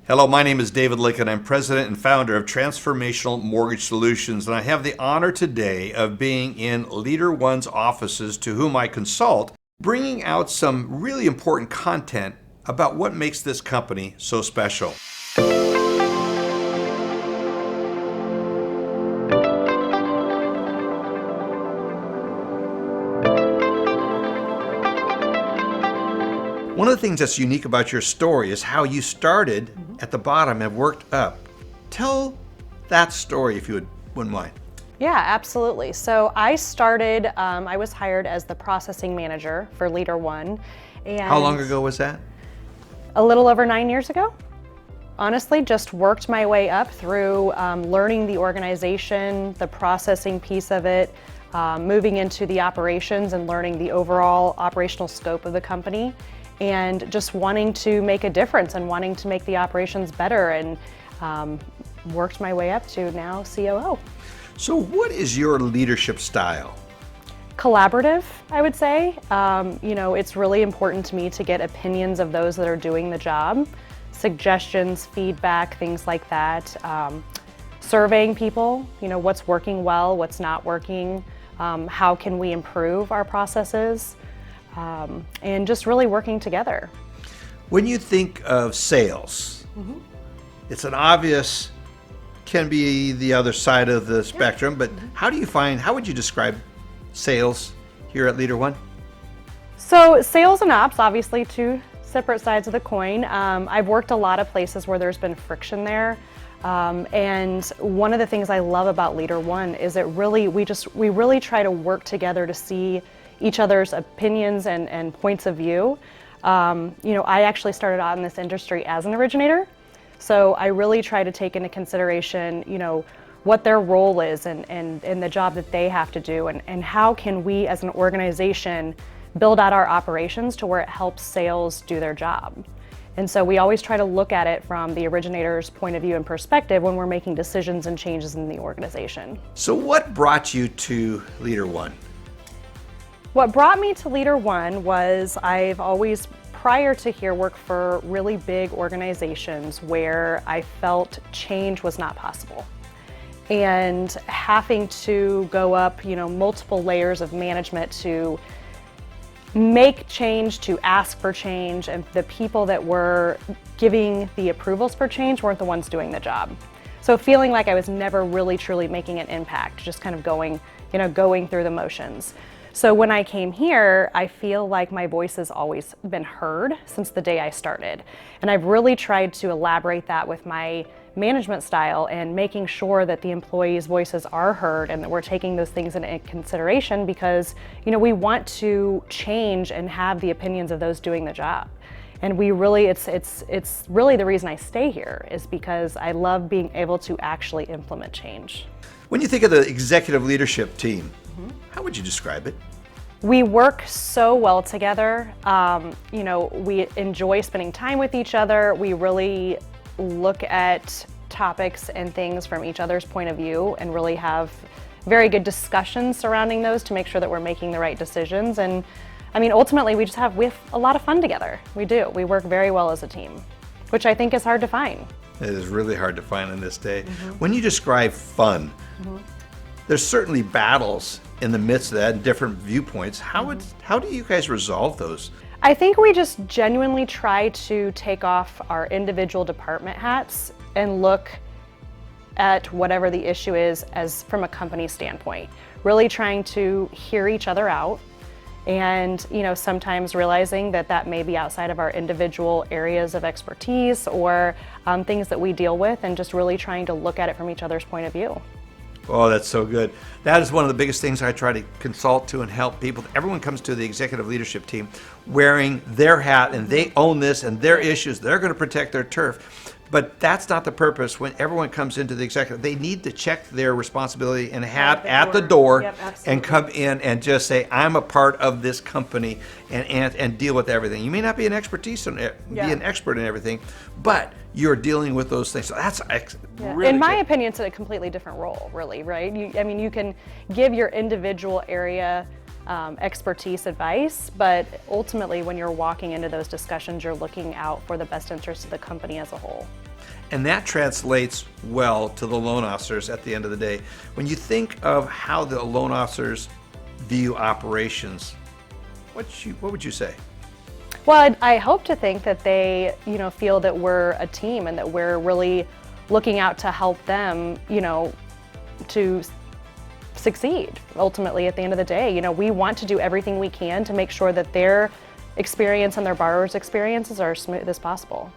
Hello, my name is David Lincoln. I'm president and founder of Transformational Mortgage Solutions, and I have the honor today of being in LeaderOne's offices, to whom I consult, bringing out some really important content about what makes this company so special. One of the things that's unique about your story is how you started at the bottom and worked up. Tell that story if you wouldn't mind. Yeah, absolutely. So I started, I was hired as the processing manager for LeaderOne. And How long ago was that? A little over 9 years ago. Honestly, just worked my way up through learning the organization, the processing piece of it, moving into the operations and learning the overall operational scope of the company, and just wanting to make a difference and wanting to make the operations better, and worked my way up to now COO. So what is your leadership style? Collaborative, I would say. It's really important to me to get opinions of those that are doing the job, suggestions, feedback, things like that. Surveying people, what's working well, what's not working, how can we improve our processes, and just really working together. When you think of sales, it's an obvious, can be the other side of the spectrum, but how would you describe sales here at LeaderOne? So sales and ops, obviously two separate sides of the coin. I've worked a lot of places where there's been friction there. And one of the things I love about LeaderOne is we really try to work together to see each other's opinions and points of view. I actually started out in this industry as an originator, so I really try to take into consideration, what their role is and the job that they have to do, and how can we as an organization build out our operations to where it helps sales do their job. And so we always try to look at it from the originator's point of view and perspective when we're making decisions and changes in the organization. So what brought you to LeaderOne? What brought me to LeaderOne was I've always, prior to here, worked for really big organizations where I felt change was not possible. And having to go up, multiple layers of management to make change, to ask for change, and the people that were giving the approvals for change weren't the ones doing the job. So feeling like I was never really truly making an impact, just kind of going through the motions. So when I came here, I feel like my voice has always been heard since the day I started. And I've really tried to elaborate that with my management style and making sure that the employees' voices are heard and that we're taking those things into consideration, because we want to change and have the opinions of those doing the job. And it's really the reason I stay here, is because I love being able to actually implement change. When you think of the executive leadership team, how would you describe it? We work so well together. We enjoy spending time with each other. We really look at topics and things from each other's point of view and really have very good discussions surrounding those to make sure that we're making the right decisions. And ultimately we have a lot of fun together. We do. We work very well as a team, which I think is hard to find. It is really hard to find in this day. When you describe fun, there's certainly battles in the midst of that and different viewpoints. How do you guys resolve those? I think we just genuinely try to take off our individual department hats and look at whatever the issue is as from a company standpoint. Really trying to hear each other out, and sometimes realizing that may be outside of our individual areas of expertise or things that we deal with, and just really trying to look at it from each other's point of view. Oh, that's so good. That is one of the biggest things I try to consult to and help people. Everyone comes to the executive leadership team wearing their hat, and they own this and their issues. They're going to protect their turf. But that's not the purpose. When everyone comes into the executive, they need to check their responsibility and hat at the door. Yep, and come in and just say, I'm a part of this company, and deal with everything. You may not be an be an expert in everything, but you're dealing with those things. So that's really in my opinion, it's a completely different role, really, right? You can give your individual area expertise advice, but ultimately when you're walking into those discussions, you're looking out for the best interest of the company as a whole. And that translates well to the loan officers at the end of the day. When you think of how the loan officers view operations, what would you say? Well, I hope to think that they, feel that we're a team and that we're really looking out to help them, to succeed ultimately at the end of the day. We want to do everything we can to make sure that their experience and their borrowers' experiences are as smooth as possible.